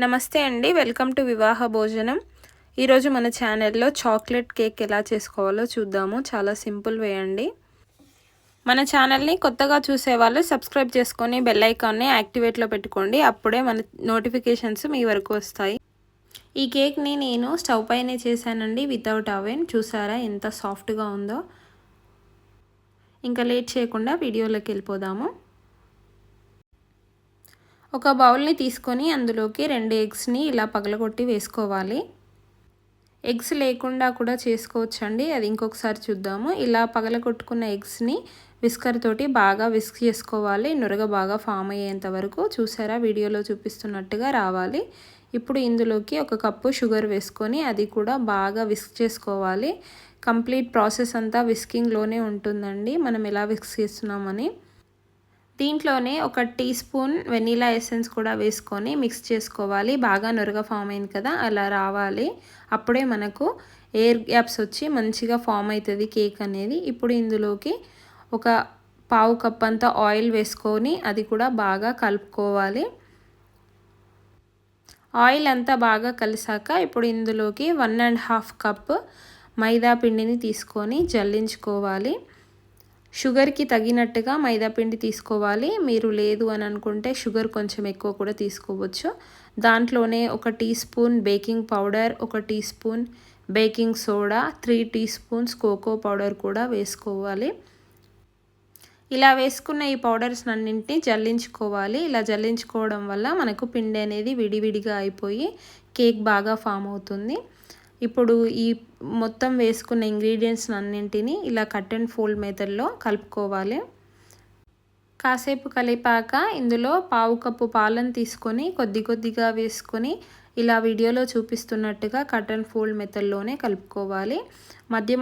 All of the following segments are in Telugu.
నమస్తే అండి, వెల్కమ్ టు వివాహ భోజనం. ఈరోజు మన ఛానల్లో చాక్లెట్ కేక్ ఎలా చేసుకోవాలో చూద్దాము. చాలా సింపుల్ వే అండి. మన ఛానల్ని కొత్తగా చూసేవాళ్ళు సబ్స్క్రైబ్ చేసుకొని బెల్ ఐకాన్ని యాక్టివేట్లో పెట్టుకోండి. అప్పుడే మన నోటిఫికేషన్స్ మీ వరకు వస్తాయి. ఈ కేక్ని నేను స్టవ్ పైనే చేశానండి, వితౌట్ అవెన్. చూసారా ఎంత సాఫ్ట్గా ఉందో. ఇంకా లేట్ చేయకుండా వీడియోలోకి వెళ్ళిపోదాము. ఒక బౌల్ని తీసుకొని అందులోకి 2 ఎగ్స్ని ఇలా పగలగొట్టి వేసుకోవాలి. ఎగ్స్ లేకుండా కూడా చేసుకోవచ్చండి, అది ఇంకొకసారి చూద్దాము. ఇలా పగలగొట్టుకున్న ఎగ్స్ని విస్కర్ తోటి బాగా విస్క్ చేసుకోవాలి, నురగ బాగా ఫామ్ అయ్యేంత వరకు. చూసారా, వీడియోలో చూపిస్తున్నట్టుగా రావాలి. ఇప్పుడు ఇందులోకి 1 కప్పు షుగర్ వేసుకొని అది కూడా బాగా విస్క్ చేసుకోవాలి. కంప్లీట్ ప్రాసెస్ అంతా విస్కింగ్లోనే ఉంటుందండి, మనం ఎలా విస్క్ చేస్తున్నామని. దీంట్లోనే 1 టీ స్పూన్ వెనీలా ఎసెన్స్ కూడా వేసుకొని మిక్స్ చేసుకోవాలి. బాగా నురగ ఫామ్ అయింది కదా, అలా రావాలి. అప్పుడే మనకు ఎయిర్ గ్యాప్స్ వచ్చి మంచిగా ఫామ్ అవుతుంది కేక్ అనేది. ఇప్పుడు ఇందులోకి 1 కప్ అంతా ఆయిల్ వేసుకొని అది కూడా బాగా కలుపుకోవాలి. ఆయిల్ అంతా బాగా కలిసాక ఇప్పుడు ఇందులోకి 1.5 కప్ మైదా పిండిని తీసుకొని జల్లించుకోవాలి. షుగర్కి తగినట్టుగా మైదా పిండి తీసుకోవాలి. మీరు లేదు అని అనుకుంటే షుగర్ కొంచెం ఎక్కువ కూడా తీసుకోవచ్చు. దాంట్లోనే 1 teaspoon baking powder, 1 teaspoon baking soda, 3 teaspoons cocoa powder కూడా వేసుకోవాలి. ఇలా వేసుకున్న ఈ పౌడర్స్ అన్నింటినీ జల్లించుకోవాలి. ఇలా జల్లించుకోవడం వల్ల మనకు పిండి అనేది విడివిడిగా అయిపోయి కేక్ బాగా ఫామ్ అవుతుంది. ఇప్పుడు ఈ మొత్తం వేసుకున్న ఇంగ్రీడియంట్స్ అన్నింటినీ ఇలా కట్ అండ్ ఫోల్డ్ మెథడ్లో కలుపుకోవాలి. కాసేపు కలిపాక ఇందులో 1/2 కప్పు పాలను తీసుకొని కొద్దిగా వేసుకొని ఇలా వీడియోలో చూపిస్తున్నట్టుగా కట్ అండ్ ఫోల్డ్ మెథడ్లోనే కలుపుకోవాలి.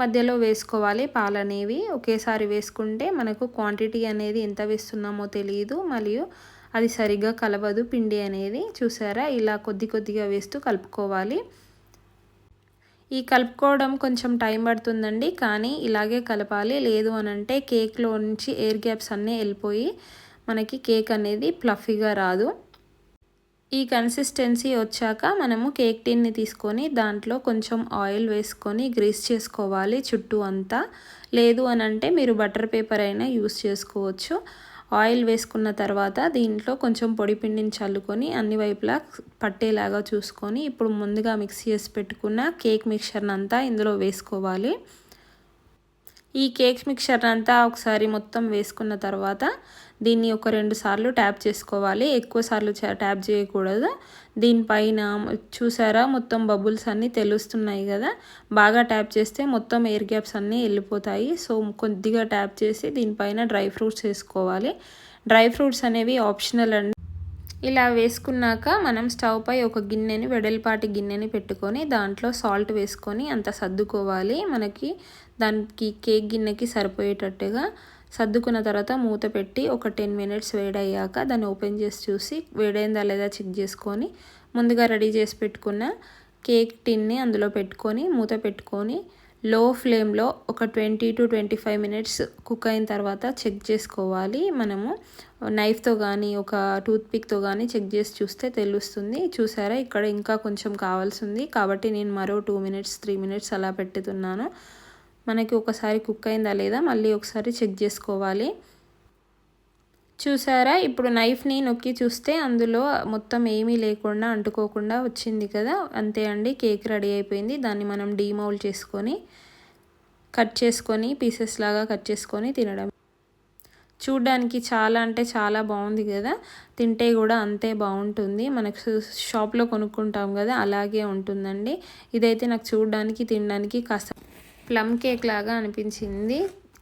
మధ్యలో వేసుకోవాలి పాలనేవి. ఒకేసారి వేసుకుంటే మనకు క్వాంటిటీ అనేది ఎంత వేస్తున్నామో తెలియదు, మరియు అది సరిగ్గా కలవదు పిండి అనేది. చూసారా, ఇలా కొద్దిగా వేస్తూ కలుపుకోవాలి. ఈ కలుపుకోవడం కొంచెం టైం పడుతుందండి, కానీ ఇలాగే కలపాలి. లేదు అనంటే కేక్లో నుంచి ఎయిర్ గ్యాప్స్ అన్నీ వెళ్ళిపోయి మనకి కేక్ అనేది ఫ్లఫీగా రాదు. ఈ కన్సిస్టెన్సీ వచ్చాక మనము కేక్ టిన్ని తీసుకొని దాంట్లో కొంచెం ఆయిల్ వేసుకొని గ్రీస్ చేసుకోవాలి చుట్టూ అంతా. లేదు అనంటే మీరు బటర్ పేపర్ అయినా యూస్ చేసుకోవచ్చు. ఆయిల్ వేసుకున్న తర్వాత దీంట్లో కొంచెం పొడి పిండిని చల్లుకొని అన్ని వైపులా పట్టేలాగా చూసుకొని ఇప్పుడు ముందుగా మిక్స్ చేసి పెట్టుకున్న కేక్ మిక్చర్ని అంతా ఇందులో వేసుకోవాలి. ఈ కేక్ మిక్చర్ అంతా ఒకసారి మొత్తం వేసుకున్న తర్వాత దీన్ని 2 సార్లు ట్యాప్ చేసుకోవాలి. ఎక్కువ సార్లు ట్యాప్ చేయకూడదు. దీనిపైన చూసారా మొత్తం బబుల్స్ అన్నీ తెలుస్తున్నాయి కదా, బాగా ట్యాప్ చేస్తే మొత్తం ఎయిర్ గ్యాప్స్ అన్నీ వెళ్ళిపోతాయి. సో కొద్దిగా ట్యాప్ చేసి దీనిపైన డ్రై ఫ్రూట్స్ వేసుకోవాలి. డ్రై ఫ్రూట్స్ అనేవి ఆప్షనల్ అండి. ఇలా వేసుకున్నాక మనం స్టవ్ పై వెడల్పాటి గిన్నెని పెట్టుకొని దాంట్లో సాల్ట్ వేసుకొని అంత సర్దుకోవాలి. మనకి దానికి కేక్ గిన్నెకి సరిపోయేటట్టుగా సర్దుకున్న తర్వాత మూత పెట్టి 10 మినిట్స్ వేడయ్యాక దాన్ని ఓపెన్ చేసి చూసి వేడైందా లేదా చెక్ చేసుకొని ముందుగా రెడీ చేసి పెట్టుకున్న కేక్ టిన్ని అందులో పెట్టుకొని మూత పెట్టుకొని లో ఫ్లేమ్లో 20 to 25 మినిట్స్ కుక్ అయిన తర్వాత చెక్ చేసుకోవాలి. మనము నైఫ్తో కానీ టూత్పిక్తో కానీ చెక్ చేసి చూస్తే తెలుస్తుంది. చూసారా, ఇక్కడ ఇంకా కొంచెం కావాల్సింది కాబట్టి నేను మరో 2 మినిట్స్ 3 మినిట్స్ అలా పెట్టుతున్నాను. మనకి ఒకసారి కుక్ అయిందా లేదా మళ్ళీ ఒకసారి చెక్ చేసుకోవాలి. చూసారా, ఇప్పుడు నైఫ్ని నొక్కి చూస్తే అందులో మొత్తం ఏమీ లేకుండా అంటుకోకుండా వచ్చింది కదా. అంతే అండి, కేక్ రెడీ అయిపోయింది. దాన్ని మనం డీమౌల్డ్ చేసుకొని కట్ చేసుకొని పీసెస్ లాగా కట్ చేసుకొని తినడం. చూడ్డానికి చాలా అంటే చాలా బాగుంది కదా, తింటే కూడా అంతే బాగుంటుంది. మనకు షాప్లో కొనుక్కుంటాం కదా అలాగే ఉంటుందండి. ఇదైతే నాకు చూడడానికి తినడానికి కాస్త ప్లమ్ కేక్ లాగా అనిపించింది.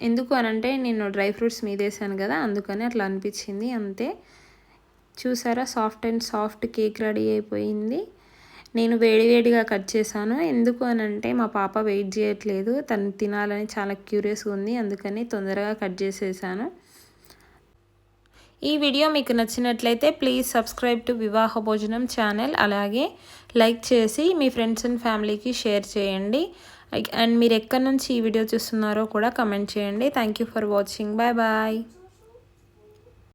ఎందుకు అనంటే నేను డ్రై ఫ్రూట్స్ మీదేసాను కదా, అందుకని అట్లా అనిపించింది అంతే. చూసారా, సాఫ్ట్ కేక్ రెడీ అయిపోయింది. నేను వేడిగా కట్ చేశాను. ఎందుకు అనంటే మా పాప వెయిట్ చేయట్లేదు, తను తినాలని చాలా క్యూరియస్గా ఉంది, అందుకని తొందరగా కట్ చేసేసాను. ఈ వీడియో మీకు నచ్చినట్లయితే ప్లీజ్ సబ్స్క్రైబ్ టు వివాహ భోజనం ఛానల్. అలాగే లైక్ చేసి మీ ఫ్రెండ్స్ అండ్ ఫ్యామిలీకి షేర్ చేయండి. అండ్ మీరు ఎక్కడి నుంచి ఈ వీడియో చూస్తున్నారో కూడా కమెంట్ చేయండి. Thank you for watching. Bye bye.